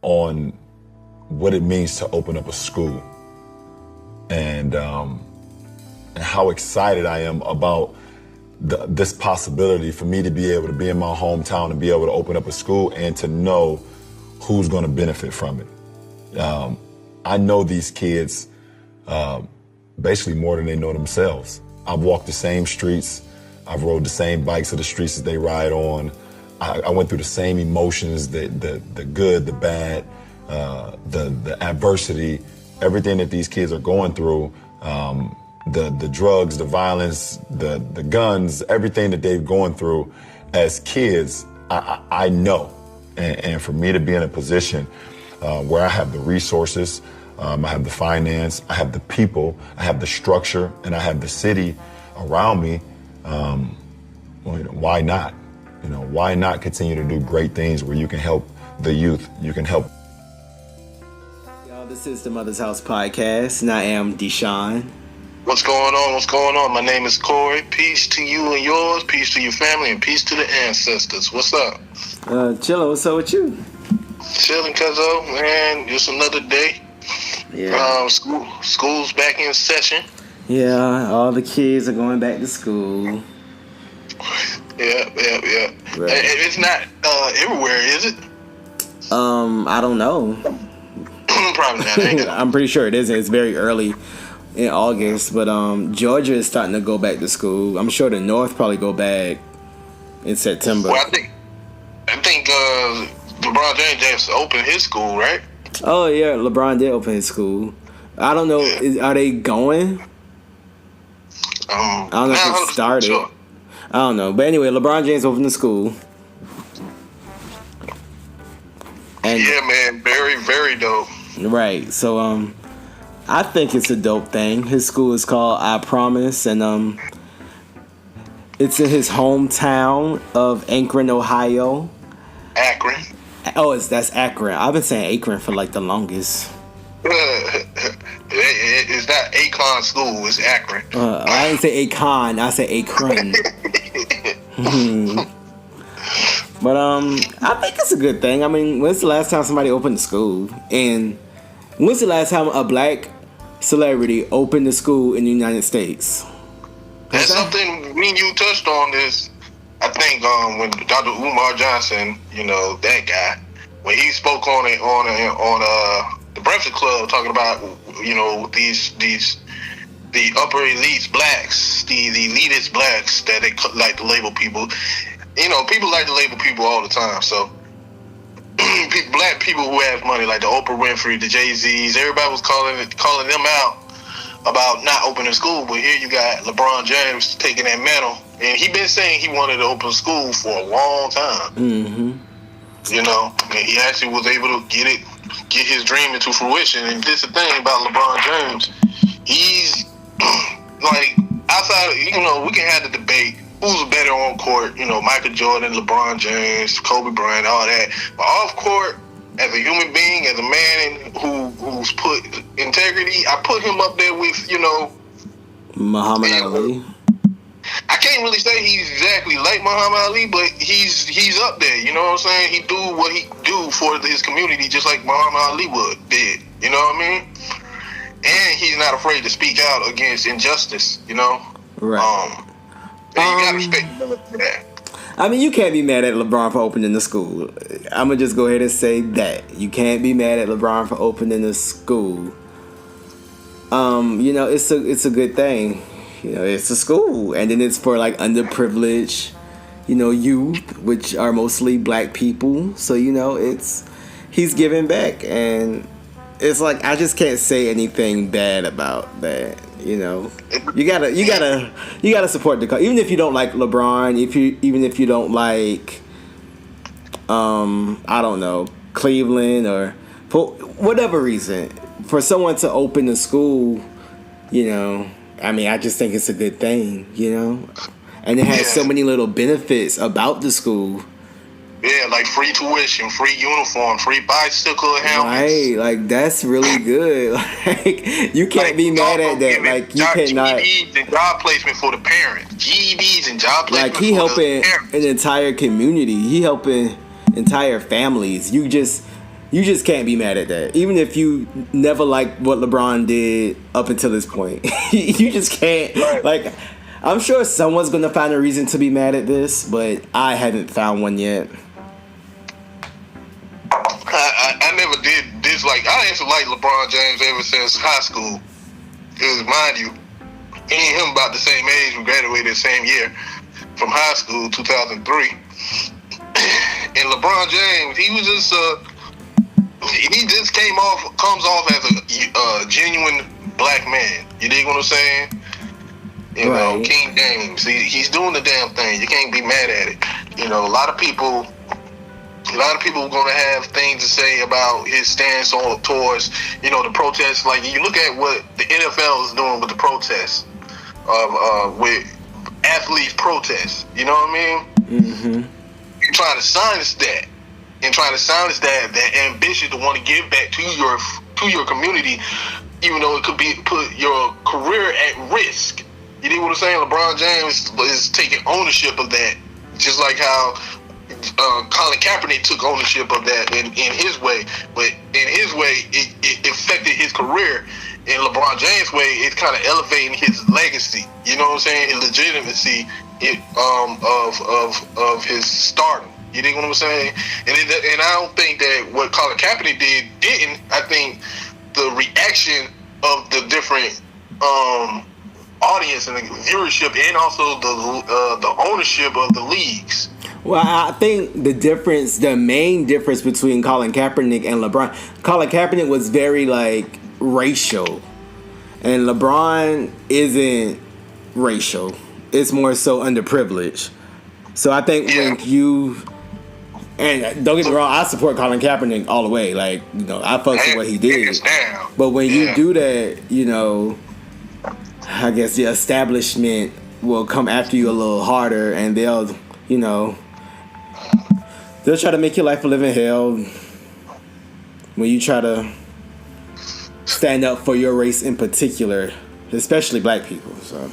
on what it means to open up a school, and how excited I am about this possibility for me to be able to be in my hometown and be able to open up a school and to know who's going to benefit from it. I know these kids basically more than they know themselves. I've walked the same streets. I've rode the same bikes of the streets that they ride on. I went through the same emotions, the good, the bad, the adversity, everything that these kids are going through, the drugs, the violence, the guns, everything that they've gone through as kids, I know. And for me to be in a position where I have the resources, I have the finance, I have the people, I have the structure, and I have the city around me, why not? Why not continue to do great things where you can help the youth, you can help. Y'all, this is the Mother's House Podcast, and I am Deshaun. What's going on? What's going on? My name is Corey. Peace to you and yours, peace to your family, and peace to the ancestors. What's up? Chillin', what's up with you? Chilling, cuzzo, man. Just another day. Yeah. School's back in session. Yeah, all the kids are going back to school. Yeah. Right. It's not everywhere, is it? I don't know. Probably not. Ain't it? I'm pretty sure it isn't. It's very early in August, but Georgia is starting to go back to school. I'm sure the North probably go back in September. Well, I think LeBron James just opened his school, right? Oh yeah, LeBron did open his school. I don't know. Are they going? I don't know if it started. Sure. I don't know, but anyway, LeBron James opened the school. And yeah, man, very, very dope. Right. So I think it's a dope thing. His school is called I Promise, and it's in his hometown of Akron, Ohio. Akron. Oh, that's Akron. I've been saying Akron for like the longest. It's not Akon School. It's Akron. I didn't say Akon. I said Akron. But I think it's a good thing. I mean, when's the last time somebody opened a school? And when's the last time a black celebrity opened a school in the United States? That's something me and you touched on this. I think when Dr. Umar Johnson, that guy, when he spoke on it on the Breakfast Club, talking about the upper elites blacks, the elitist blacks that they like to label people. People like to label people all the time. So black people who have money, like the Oprah Winfrey, the Jay-Z's, everybody was calling them out about not opening school. But here you got LeBron James taking that mantle, and he been saying he wanted to open school for a long time. Mm-hmm. And he actually was able to get his dream into fruition. And this is the thing about LeBron James. He's like, outside of, we can have the debate, who's better on court, Michael Jordan, LeBron James, Kobe Bryant, all that. But off court, as a human being, as a man who's put integrity, I put him up there with, Muhammad Ali. I can't really say he's exactly like Muhammad Ali, but he's up there, you know what I'm saying? He do what he do for his community just like Muhammad Ali did, you know what I mean? And he's not afraid to speak out against injustice, Right. You gotta respect that. I mean, you can't be mad at LeBron for opening the school. I'm gonna just go ahead and say that. You can't be mad at LeBron for opening the school. It's a good thing. It's a school, and then it's for like underprivileged, youth, which are mostly black people. So he's giving back, and it's like I just can't say anything bad about that. You gotta support the cause. Even if you don't like LeBron, even if you don't like, I don't know, Cleveland, or for whatever reason, for someone to open a school, I mean, I just think it's a good thing, and it has so many little benefits about the school. Yeah, like free tuition, free uniform, free bicycle helmets. Right, like that's really good. Like you can't be mad at that. Like you cannot. GEDs and job placement for the parents. GEDs and job placement. Like he helping an entire community. He helping entire families. You You just can't be mad at that. Even if you never liked what LeBron did up until this point. You just can't. Right. Like, I'm sure someone's going to find a reason to be mad at this, but I haven't found one yet. I never did dislike. I actually liked LeBron James ever since high school. Because, mind you, he and him about the same age. We graduated the same year from high school, 2003. And LeBron James, he was just he just comes off as a genuine black man. You dig what I'm saying? You know, King James. He's doing the damn thing. You can't be mad at it. You know, a lot of people are going to have things to say about his stance towards, you know, the protests. Like, you look at what the NFL is doing with the protests, with athletes protests. You know what I mean? Mm-hmm. You're trying to silence that. And trying to silence that ambition to want to give back to your community, even though it could be put your career at risk. You know what I'm saying? LeBron James is taking ownership of that, just like how Colin Kaepernick took ownership of that in his way. But in his way, it affected his career. In LeBron James' way, it's kind of elevating his legacy. You know what I'm saying? His legitimacy of his stardom. You dig what I'm saying? And I don't think that what Colin Kaepernick didn't. I think the reaction of the different audience and the viewership, and also the ownership of the leagues. Well, I think the main difference between Colin Kaepernick and LeBron, Colin Kaepernick was very like racial, and LeBron isn't racial. It's more so underprivileged. So I think when you, and don't get me wrong, I support Colin Kaepernick all the way. Like, you know, I fuck with what he did. But when you do that, you know, I guess the establishment will come after you a little harder, and they'll try to make your life a living hell when you try to stand up for your race in particular, especially black people. So.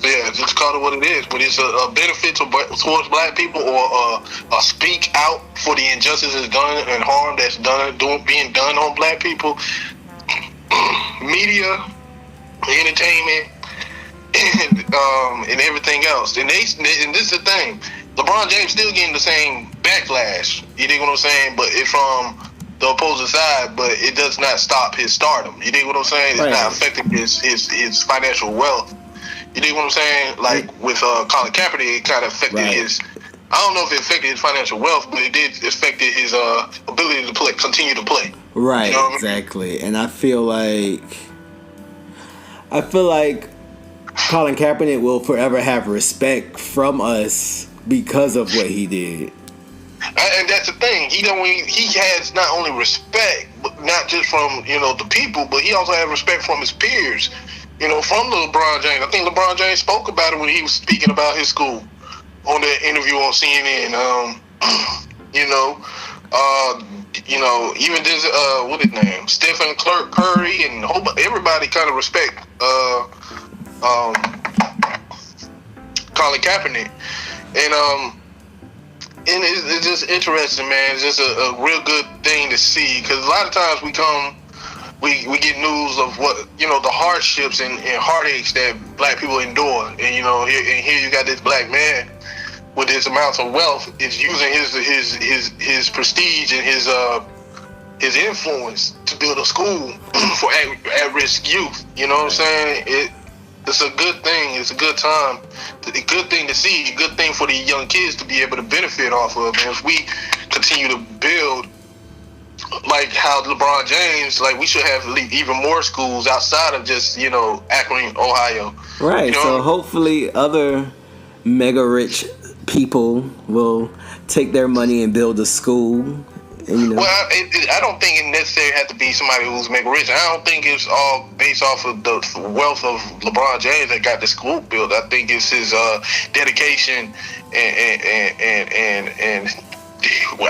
Yeah, just call it what it is. But it's a benefit towards black people, or a speak out for the injustices done and harm that's being done on black people. Media, entertainment, and everything else. And this is the thing. LeBron James still getting the same backlash. You dig what I'm saying? But it's from the opposing side, but it does not stop his stardom. You dig what I'm saying? It's not affecting his financial wealth. You dig what I'm saying? Like with Colin Kaepernick, it kind of affected his. I don't know if it affected his financial wealth, but it did affect his ability to play, continue to play. Right, you know exactly. I mean? And I feel like Colin Kaepernick will forever have respect from us because of what he did. And that's the thing. He has not only respect, but not just from the people, but he also has respect from his peers. From LeBron James. I think LeBron James spoke about it when he was speaking about his school on the interview on CNN. Even this what his name, Stephen Curry, and everybody kind of respect Colin Kaepernick, and it's just interesting, man. It's just a real good thing to see, because a lot of times we get news of what the hardships and heartaches that black people endure, and here you got this black man with his amounts of wealth is using his prestige and his influence to build a school for at-risk youth. You know what I'm saying? It's a good thing. It's a good time. A good thing to see. A good thing for the young kids to be able to benefit off of. And if we continue to build like how LeBron James, like, we should have even more schools outside of just Akron, Ohio. Right. So hopefully other mega rich people will take their money and build a school. Well, I don't think it necessarily has to be somebody who's mega rich. I don't think it's all based off of the wealth of LeBron James that got the school built. I think it's his dedication and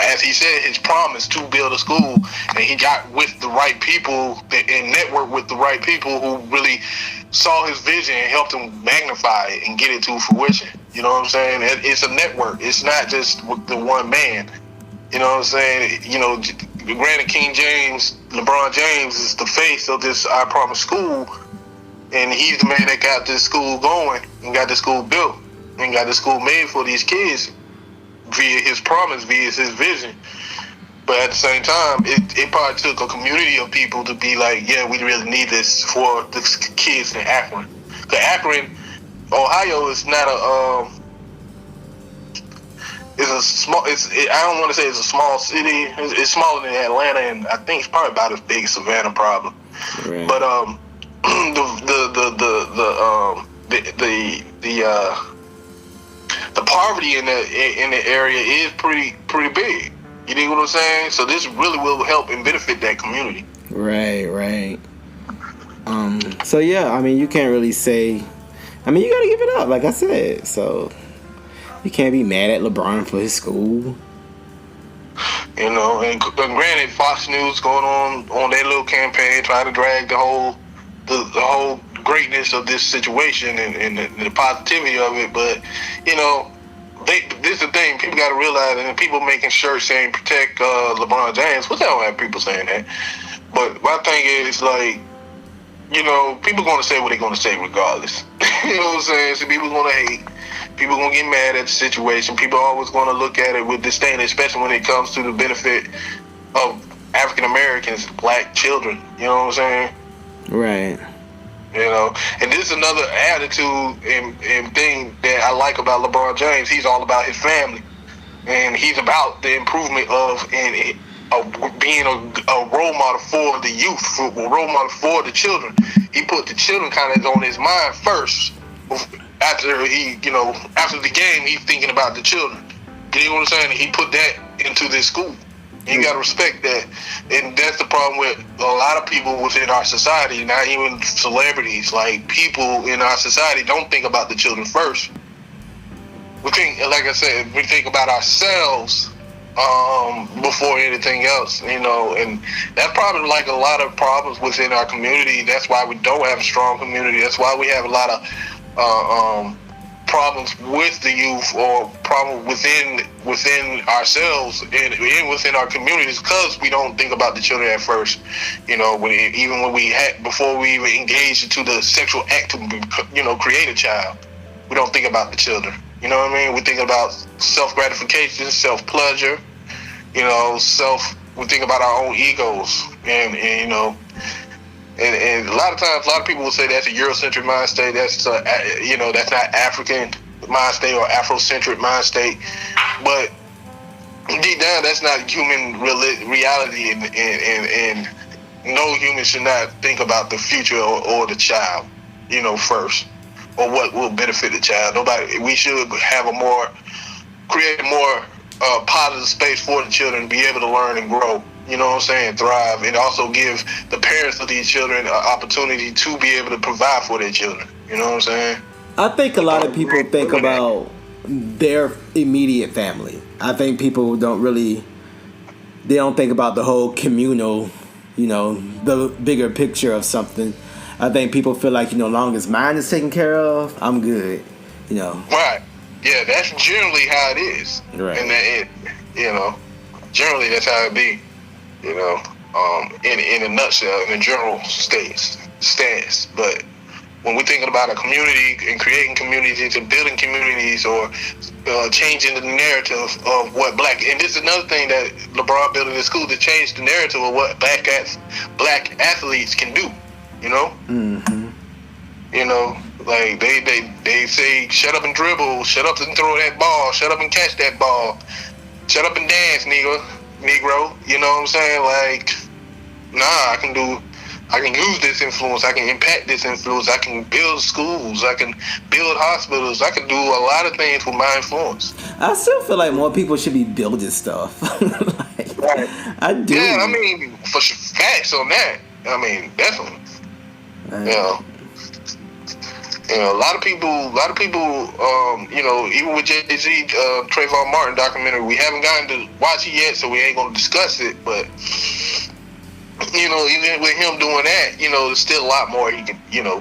as he said, his promise to build a school, and he got with the right people and networked with the right people who really saw his vision and helped him magnify it and get it to fruition. You know what I'm saying? It's a network. It's not just the one man. You know what I'm saying? granted, King James, LeBron James is the face of this I Promise school, and he's the man that got this school going and got this school built and got this school made for these kids via his promise, via his vision. But at the same time, it probably took a community of people to be like, yeah, we really need this for the kids in Akron. Because Akron, Ohio is not I don't want to say it's a small city. It's smaller than Atlanta, and I think it's probably about as big as Savannah, probably. Right. But the poverty in the area is pretty big. You know what I'm saying? So this really will help and benefit that community. Right. So yeah, I mean, you can't really say. I mean, you gotta give it up, like I said. So you can't be mad at LeBron for his school. You know, and granted, Fox News going on their little campaign, trying to drag the whole greatness of this situation and the positivity of it. But you know, this is the thing. People got to realize, and people making shirts saying protect LeBron James. Which I don't have people saying that. But my thing is, like, you know, people going to say what they're going to say regardless. You know what I'm saying? So people going to hate. People going to get mad at the situation. People are always going to look at it with disdain, especially when it comes to the benefit of African Americans, black children. You know what I'm saying? Right. You know, and this is another attitude and thing that I like about LeBron James. He's all about his family, and he's about the improvement of being a role model for the youth, a role model for the children. He put the children kind of on his mind first. After the game, he's thinking about the children. You know what I'm saying? He put that into this school. You gotta respect that, and that's the problem with a lot of people within our society. Not even celebrities, like people in our society don't think about the children first. We think, like I said, we think about ourselves before anything else. You know, and that's probably like a lot of problems within our community. That's why we don't have a strong community. That's why we have a lot of problems with the youth, or problems within ourselves and within our communities, because we don't think about the children at first. You know, before we even engage into the sexual act to create a child, we don't think about the children. You know what I mean? We think about self-gratification, self-pleasure. You know, we think about our own egos, and you know. And a lot of times, a lot of people will say that's a Eurocentric mind state. That's that's not African mind state or Afrocentric mind state. But deep down, that's not human reality. And no human should not think about the future or the child, you know, first, or what will benefit the child. We should create a more positive space for the children to be able to learn and grow. You know what I'm saying? Thrive, and also give the parents of these children an opportunity to be able to provide for their children. You know what I'm saying? I think a lot of people think about their immediate family. I think people don't think about the whole communal, you know, the bigger picture of something. I think people feel like, you know, as long as mine is taken care of, I'm good, you know. Right. Yeah, that's generally how it is. Right. And generally that's how it be. You know, in a nutshell, in a general stance. But when we're thinking about a community and creating communities and building communities, or changing the narrative of what black, and this is another thing that LeBron built in his school, to change the narrative of what black athletes can do. You know, you know, like they say, shut up and dribble, shut up and throw that ball, shut up and catch that ball, shut up and dance, Negro, you know what I'm saying? Like, nah, I can use this influence, I can impact this influence, I can build schools, I can build hospitals, I can do a lot of things with my influence. I still feel like more people should be building stuff. Right. I do. Yeah, I mean, for facts on that, I mean, definitely. You know, a lot of people, you know, even with Jay-Z, Trayvon Martin documentary, we haven't gotten to watch it yet, so we ain't going to discuss it. But, you know, even with him doing that, you know, there's still a lot more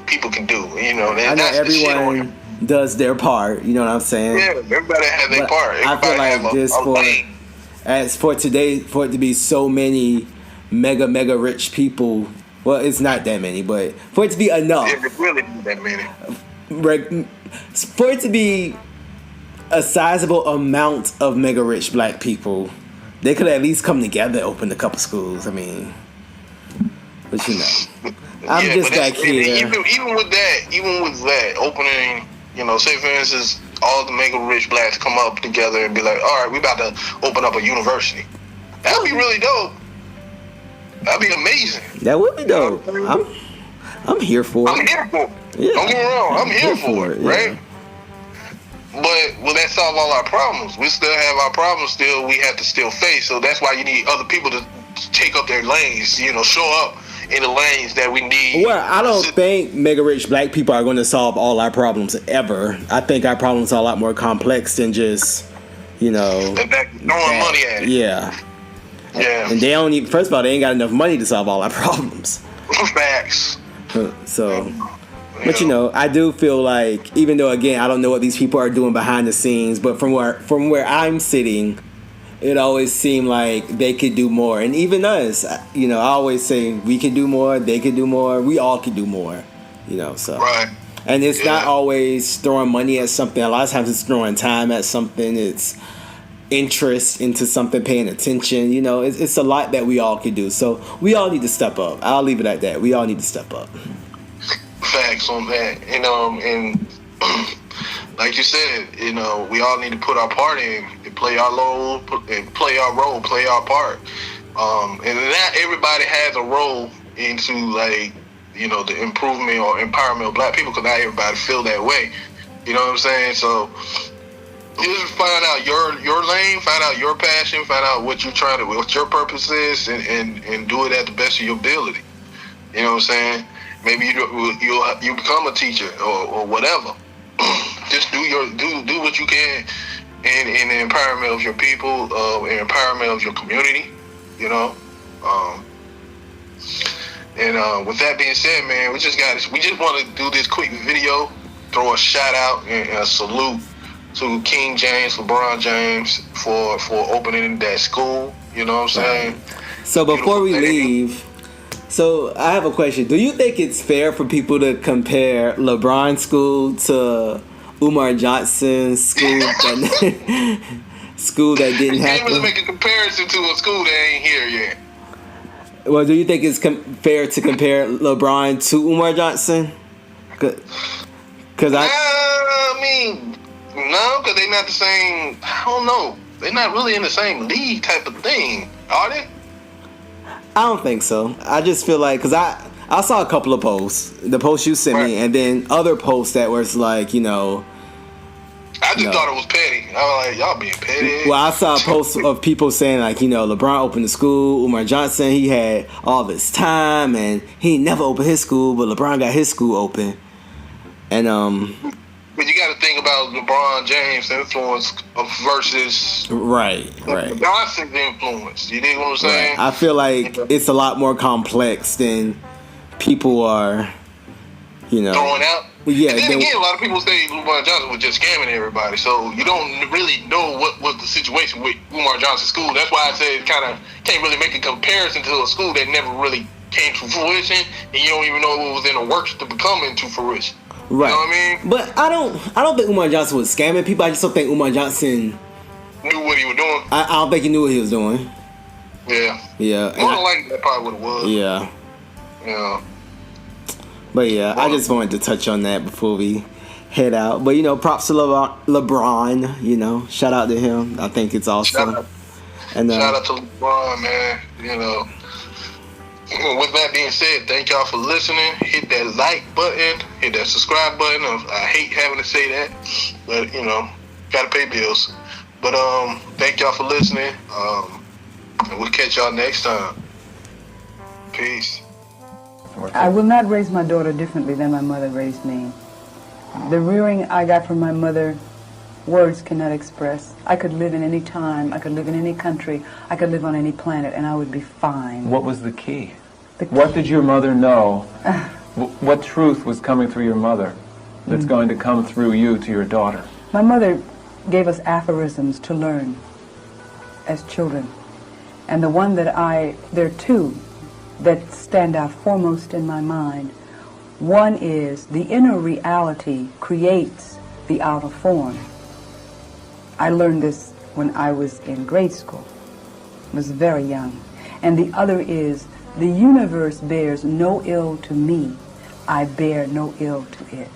people can do. You know, and I know everyone does their part. You know what I'm saying? Yeah, everybody has their part. I feel like as for today, for it to be so many mega rich people. Well, it's not that many, but for it to be enough. It really isn't that many. For it to be a sizable amount of mega rich black people, they could at least come together and open a couple schools. I mean, but you know, I'm just back here. Even with that, opening, you know, say for instance, all the mega rich blacks come up together and be like, all right, we about to open up a university. That'd be really dope. That'd be amazing. That would be dope. I'm here for it. I'm here for it. Yeah. Don't get me wrong. I'm here for it, yeah. right? But will that solve all our problems? We still have our problems still we have to still face. So that's why you need other people to take up their lanes, you know, show up in the lanes that we need. Well, I don't think mega rich black people are going to solve all our problems ever. I think our problems are a lot more complex than just, you know, throwing money at it. Yeah. Yeah. And they don't even, first of all, they ain't got enough money to solve all our problems. Facts. So, but you know, I do feel like, even though again I don't know what these people are doing behind the scenes, but from where I'm sitting, it always seemed like they could do more. And even us, you know, I always say we could do more, they could do more, we all could do more. You know, so right. And it's not always throwing money at something. A lot of times it's throwing time at something. It's interest into something, paying attention. You know, it's a lot that we all can do. So we all need to step up. I'll leave it at that. We all need to step up. Facts on that. And like you said, you know, we all need to put our part in and play our role, play our part. And not everybody has a role into, like, you know, the improvement or empowerment of black people, because not everybody feel that way. You know what I'm saying? So just find out your lane, find out your passion, find out what you're trying to, what your purpose is, and do it at the best of your ability. You know what I'm saying? Maybe you become a teacher or whatever. Just do what you can in the empowerment of your people, and empowerment of your community. You know. And with that being said, man, we just want to do this quick video, throw a shout out and a salute to King James, LeBron James, for opening that school. You know what I'm saying? So before we leave, so I have a question. Do you think it's fair for people to compare LeBron's school to Umar Johnson's school school that didn't happen? You can't really make a comparison to a school that ain't here yet. Well, do you think it's fair to compare LeBron to Umar Johnson? Because I mean, no, because they're not the same. I don't know. They're not really in the same league type of thing, are they? I don't think so. I just feel like, because I saw a couple of posts, the post you sent me, and then other posts that was like, you know, I just thought it was petty. I was like, y'all being petty. Well, I saw posts of people saying, like, you know, LeBron opened the school. Umar Johnson, he had all this time, and he never opened his school, but LeBron got his school open. And but you got to think about LeBron James' influence versus right. Johnson's influence. You dig what I'm saying? Right. I feel like it's a lot more complex than people are, you know, throwing out. Yeah. And then again, a lot of people say LeBron Johnson was just scamming everybody, so you don't really know what was the situation with Umar Johnson's school. That's why I said kind of can't really make a comparison to a school that never really came to fruition, and you don't even know what was in the works to become into fruition. Right. You know what I mean? But I don't think Umar Johnson was scamming people. I just don't think Umar Johnson knew what he was doing. I don't think he knew what he was doing. Yeah. Yeah. More than likely, that probably what it was. Yeah. Yeah. But yeah, I just wanted to touch on that before we head out. But, you know, props to LeBron, you know, shout out to him. I think it's awesome. Shout out to LeBron, man. You know, with that being said, thank y'all for listening. Hit that like button, hit that subscribe button. I hate having to say that, but, you know, gotta pay bills. But thank y'all for listening. And we'll catch y'all next time. Peace. I will not raise my daughter differently than my mother raised me. The rearing I got from my mother, words cannot express. I could live in any time, I could live in any country, I could live on any planet, and I would be fine. What was the key? What did your mother know? What truth was coming through your mother that's going to come through you to your daughter? My mother gave us aphorisms to learn. as children. And there are two that stand out foremost in my mind. One is the inner reality creates the outer form. I learned this when I was in grade school. I was very young. And the other is the universe bears no ill to me. I bear no ill to it.